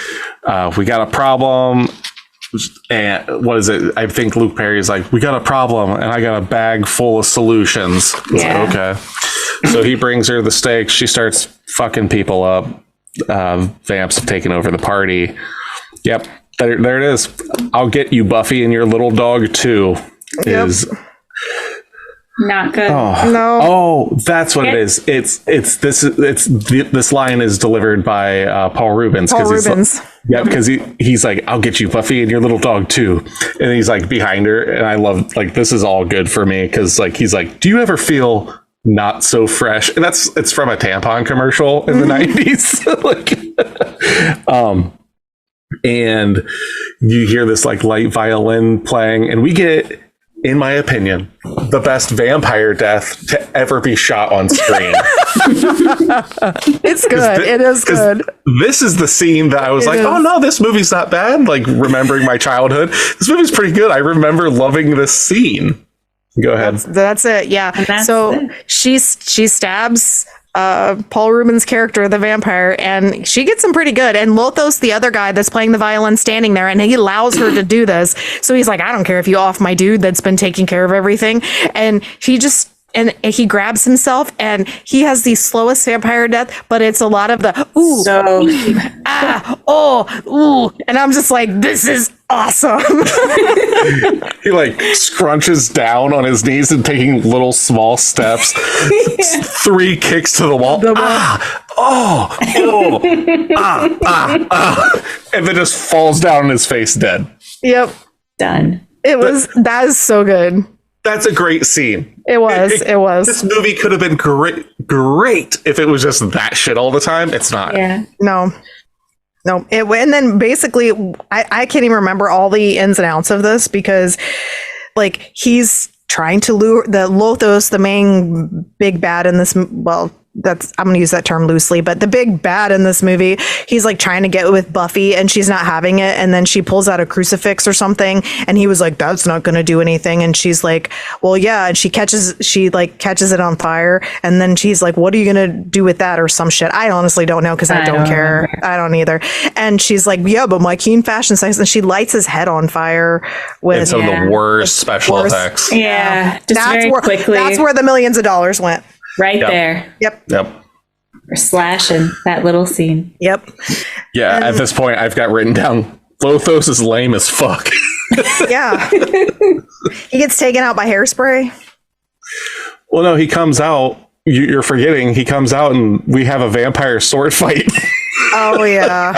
we got a problem. And what is it? I think Luke Perry's like, we got a problem and I got a bag full of solutions. Yeah. Like, okay. So he brings her the steaks. She starts fucking people up. Vamps have taken over the party. Yep. There it is. I'll get you, Buffy, and your little dog too. Is not good. Oh, that's what it is. This line is delivered by Paul Rubens. Because he's like, I'll get you, Buffy, and your little dog too. And he's like behind her, and I love, like, this is all good for me because like he's like, do you ever feel not so fresh? And it's from a tampon commercial in the 90s. And you hear this like light violin playing, and we get, in my opinion, the best vampire death to ever be shot on screen. It's good. It is good. This is the scene that I was oh no, this movie's not bad. Like, remembering my childhood, this movie's pretty good. I remember loving this scene. Go ahead. That's it. Yeah. So she stabs Paul Rubens' character, the vampire, and she gets him pretty good. And Lothos, the other guy that's playing the violin, standing there, and he allows her to do this. So he's like, I don't care if you off my dude that's been taking care of everything. And he grabs himself, and he has the slowest vampire death, but it's a lot of the ooh, ooh, and I'm just like, this is awesome. He like scrunches down on his knees and taking little small steps, 3 kicks to the wall, and then just falls down on his face dead. Yep, done. That is so good. That's a great scene. It was. This movie could have been great if it was just that shit all the time. It's not. Yeah. No. And then basically, I can't even remember all the ins and outs of this because, like, he's trying to lure the Lothos, the main big bad in this. Well, I'm going to use that term loosely, but the big bad in this movie, he's like trying to get with Buffy and she's not having it. And then she pulls out a crucifix or something. And he was like, that's not going to do anything. And she's like, well, yeah. And she catches it on fire. And then she's like, what are you going to do with that or some shit? I honestly don't know because I don't care. Remember. I don't either. And she's like, yeah, but my keen fashion sense. And she lights his head on fire with some of the worst special effects. Yeah. Just very quickly. That's where the millions of dollars went. Right there. Yep. We're slashing that little scene. Yep. Yeah, at this point, I've got written down, Lothos is lame as fuck. Yeah. He gets taken out by hairspray. Well, no, he comes out. You're forgetting. He comes out and we have a vampire sword fight. Oh, yeah.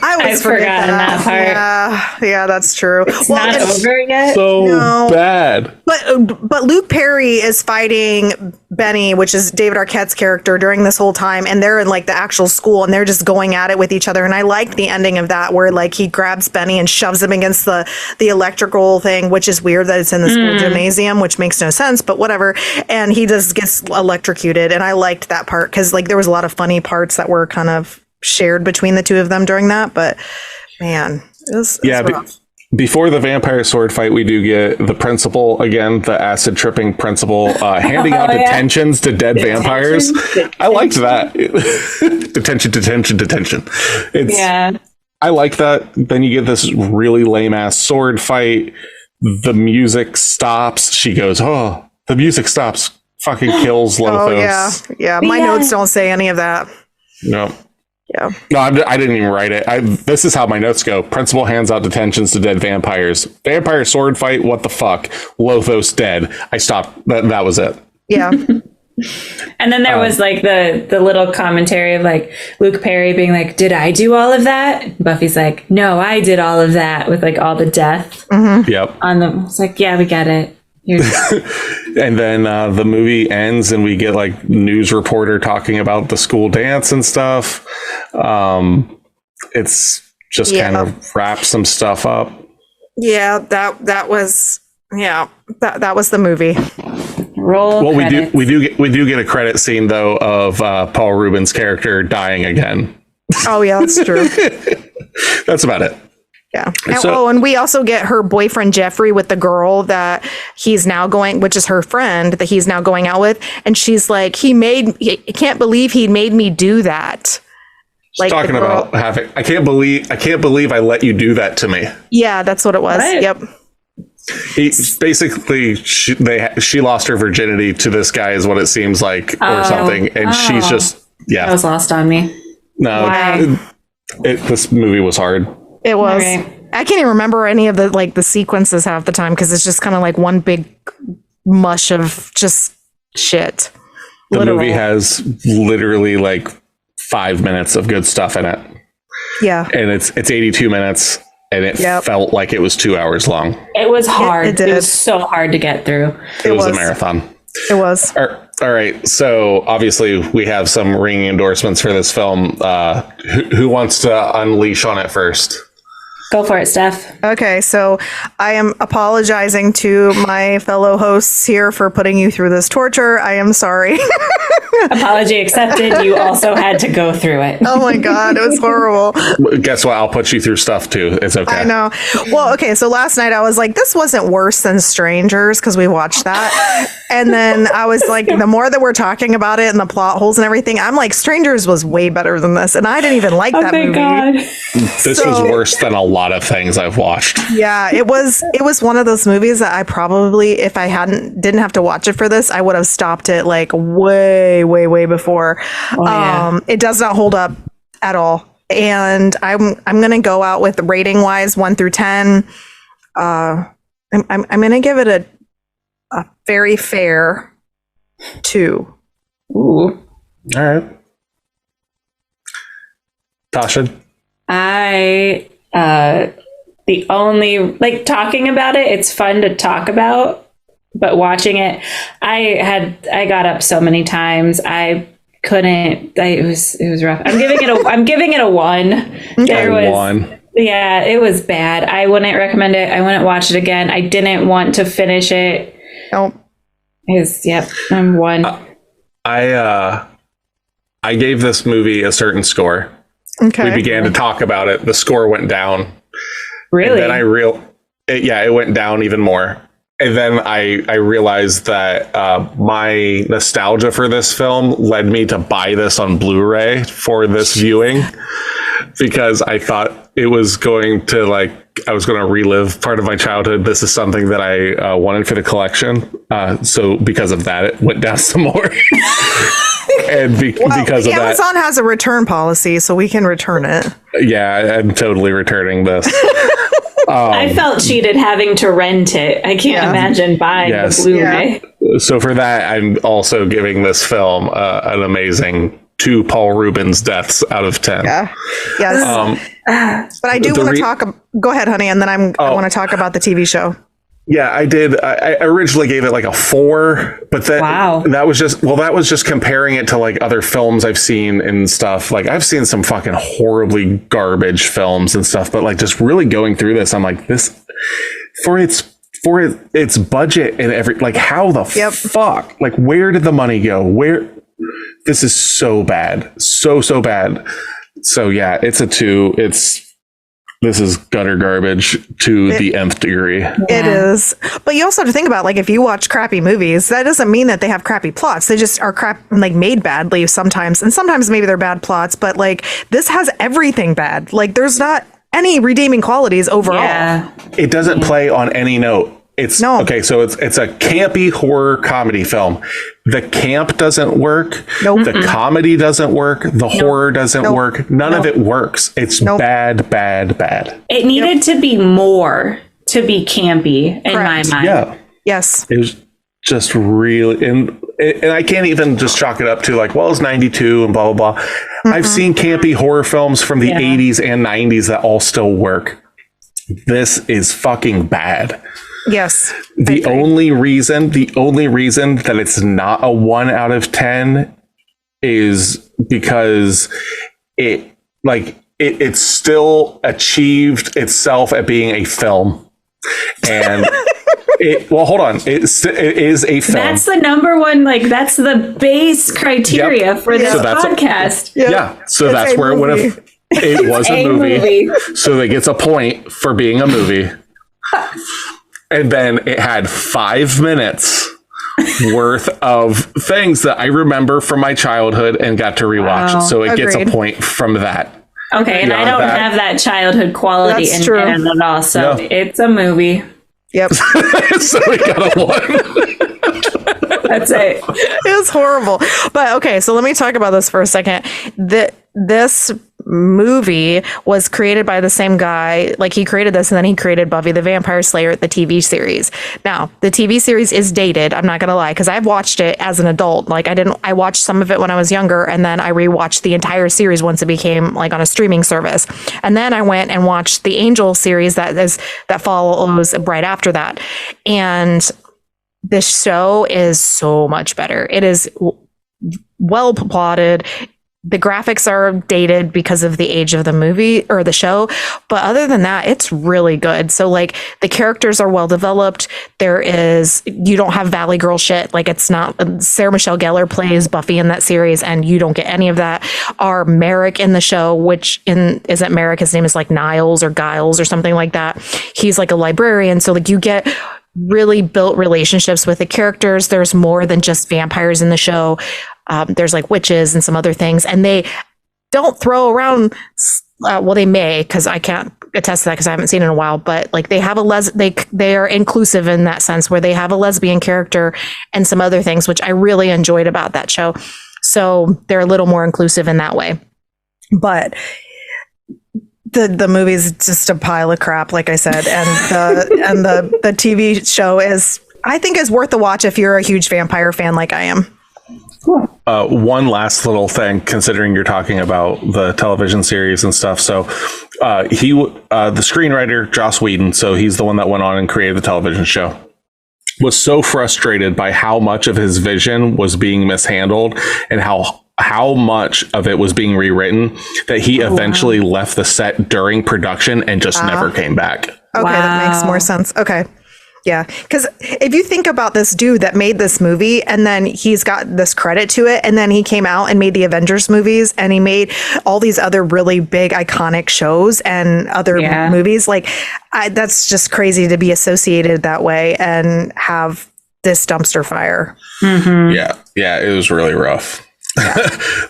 I've forgotten that part. Yeah, that's true. It's not over yet. So bad. But Luke Perry is fighting Benny, which is David Arquette's character, during this whole time, and they're in like the actual school and they're just going at it with each other. And I liked the ending of that where like he grabs Benny and shoves him against the electrical thing, which is weird that it's in the school gymnasium, which makes no sense, but whatever. And he just gets electrocuted. And I liked that part because like there was a lot of funny parts that were kind of shared between the two of them during that, but man, it was rough. Before the vampire sword fight, we do get the principal again, the acid tripping principal, handing out detentions to dead vampires. I liked that. Detention. I like that. Then you get this really lame ass sword fight. The music stops. She goes, "Oh, the music stops. fucking kills Lothos. Oh yeah, yeah. My notes don't say any of that. No. Yeah. No, I didn't even write it. This is how my notes go. Principal hands out detentions to dead vampires. Vampire sword fight. What the fuck? Lothos dead. I stopped. That was it. Yeah. And then there was like the little commentary of like Luke Perry being like, "Did I do all of that?" Buffy's like, "No, I did all of that," with like all the death. Yep. On the. It's like, yeah, we get it. And then the movie ends and we get like news reporter talking about the school dance and stuff. It's just kind of wraps some stuff up. Yeah, that was that was the movie. Roll. Well, credits. we do get a credit scene though of Paul Rubens' character dying again. Oh yeah, that's true. That's about it. Yeah. And we also get her boyfriend Jeffrey with the girl that he's now going, which is her friend that he's now going out with, and she's like, I can't believe he made me do that. Like talking about having, I can't believe I let you do that to me. Yeah, that's what it was. Right. Yep. He basically she lost her virginity to this guy is what it seems like or something, and she's just That was lost on me. No, this movie was hard. It was. Right. I can't even remember any of the sequences half the time because it's just kind of like one big mush of just shit. The movie has literally like 5 minutes of good stuff in it. Yeah. And it's 82 minutes and it felt like it was 2 hours long. It was hard. It did. It was so hard to get through. It was a marathon. It was. All right. So obviously we have some ringing endorsements for this film. Who wants to unleash on it first? Go for it, Steph. Okay, so I am apologizing to my fellow hosts here for putting you through this torture. I am sorry. Apology accepted. You also had to go through it. Oh my God, it was horrible. Guess what? I'll put you through stuff too. It's okay. I know. Well, okay, so last night I was like, this wasn't worse than Strangers because we watched that. And then I was like, the more that we're talking about it and the plot holes and everything, I'm like, Strangers was way better than this. And I didn't even like that movie. God. This was worse than a lot of things I've watched. Yeah, it was one of those movies that I probably, if I didn't have to watch it for this, I would have stopped it like way before. It does not hold up at all. And I'm gonna go out with rating wise 1 through 10. I'm gonna give it a very fair 2. Ooh. All right. Tasha? The only, like, talking about it, it's fun to talk about, but watching it, I got up so many times. It was rough. I'm giving it a 1. Okay. 1. Yeah, it was bad. I wouldn't recommend it. I wouldn't watch it again. I didn't want to finish it. Nope. I'm 1. I gave this movie a certain score. Okay. We began to talk about it. The score went down. Really? And then it went down even more. And then I realized that my nostalgia for this film led me to buy this on Blu-ray for this viewing because I thought it was going to I was going to relive part of my childhood. This is something that I wanted for the collection. So because of that, it went down some more. And because of that, Amazon has a return policy, so we can return it. Yeah, I'm totally returning this. I felt cheated having to rent it. I can't imagine buying the Blu-ray. Yeah. So for that, I'm also giving this film an amazing 2 Paul Rubens deaths out of 10. Yeah. Yes. But I do want to talk. Go ahead, honey, and then I want to talk about the TV show. Yeah, I did. I originally gave it like a 4, but that was just comparing it to like other films I've seen and stuff. Like I've seen some fucking horribly garbage films and stuff, but like just really going through this, I'm like, this for its budget and how the fuck, like where did the money go? This is so bad, so bad. So yeah, it's a 2. This is gutter garbage to the nth degree. It is. But you also have to think about, like, if you watch crappy movies, that doesn't mean that they have crappy plots. They just are made badly sometimes. And sometimes maybe they're bad plots. But, like, this has everything bad. Like, there's not any redeeming qualities overall. Yeah. It doesn't play on any note. It's No. okay. So it's a campy horror comedy film. The camp doesn't work. Nope. The comedy doesn't work. The horror doesn't Nope. work. None of it works. It's Nope. bad, bad, bad. It needed to be more to be campy in Correct. my mind. Yeah. Yes. It was just really, and I can't even just chalk it up to like, well, it's 92 and blah, blah, blah. I've seen campy horror films from the 80s and 90s that all still work. This is fucking bad. Yes. The only reason that it's not a 1 out of 10 is because it still achieved itself at being a film. And hold on. It is a film. That's the number one, like, that's the base criteria for this podcast. Yeah. So that's where it would have. It was a movie. So it gets a point for being a movie. And then it had 5 minutes worth of things that I remember from my childhood and got to rewatch. Wow. So it gets a Agreed. point from that. Okay, and I don't have that childhood quality That's in true. it at all. So it's a movie. Yep. So we got a 1. That's it. It was horrible. But okay, so let me talk about this for a second. This movie was created by the same guy. Like, he created this, and then he created Buffy the Vampire Slayer, the TV series. Now, the TV series is dated. I'm not gonna lie, because I've watched it as an adult. Like, I watched some of it when I was younger, and then I rewatched the entire series once it became like on a streaming service. And then I went and watched the Angel series that follows right after that. And this show is so much better. It is well plotted. The graphics are dated because of the age of the movie or the show. But other than that, it's really good. So like, the characters are well developed. You don't have Valley Girl shit. Like, it's not, Sarah Michelle Gellar plays Buffy in that series, and you don't get any of that. Our Merrick in the show, isn't Merrick, his name is like Niles or Giles or something like that. He's like a librarian. So like, you get really built relationships with the characters. There's more than just vampires in the show. There's like witches and some other things, and they don't throw around. Well, they may, because I can't attest to that because I haven't seen it in a while. But like, they have they are inclusive in that sense, where they have a lesbian character and some other things, which I really enjoyed about that show. So they're a little more inclusive in that way. But the movie's just a pile of crap, like I said, and the TV show is worth the watch if you're a huge vampire fan like I am. One last little thing, considering you're talking about the television series and stuff. So the screenwriter, Joss Whedon, so he's the one that went on and created the television show, was so frustrated by how much of his vision was being mishandled and how much of it was being rewritten that he eventually left the set during production and just never came back. Okay, that makes more sense. Okay. Yeah, because if you think about this dude that made this movie, and then he's got this credit to it, and then he came out and made the Avengers movies, and he made all these other really big iconic shows and other movies, like that's just crazy to be associated that way and have this dumpster fire. Mm-hmm. Yeah, it was really rough.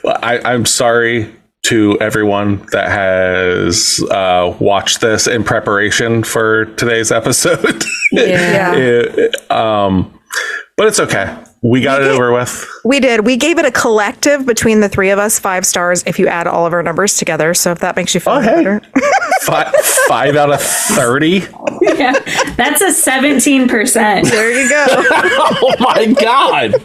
I'm sorry to everyone that has watched this in preparation for today's episode. But it's okay. We got it over with. We did. We gave it a collective between the three of us 5 stars if you add all of our numbers together. So if that makes you feel better. 5 out of 30. Yeah, that's a 17%. There you go. Oh my God.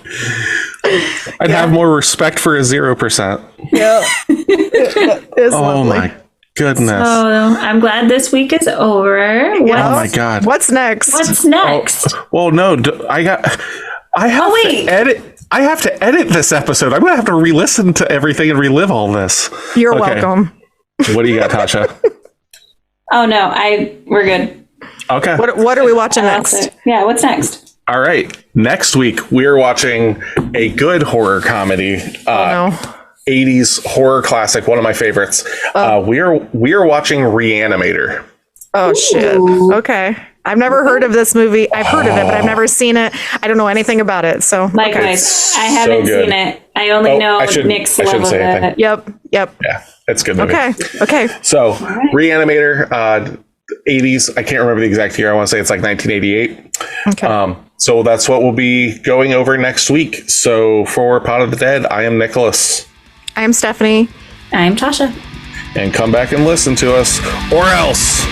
I'd have more respect for a 0%. Yeah. It's lovely. My goodness. Oh, I'm glad this week is over. Oh my God. What's next? What's next? Well, no, I have to edit this episode. I'm going to have to re-listen to everything and relive all this. You're welcome. What do you got, Tasha? Oh no, we're good. Okay. What are we watching next? Yeah, what's next? All right. Next week, we're watching a good horror comedy. 80s horror classic, one of my favorites. We are watching Reanimator. Oh, shit. Okay. I've never heard of this movie. I've heard of it, but I've never seen it. I don't know anything about it. So likewise, I haven't seen it. I only know Nick's love of it. Yep. Yeah, it's a good movie. Okay. So Reanimator, 80s. I can't remember the exact year. I want to say it's like 1988. Okay. So that's what we'll be going over next week. So for Pot of the Dead, I am Nicholas. I am Stephanie. I'm Tasha. And come back and listen to us, or else.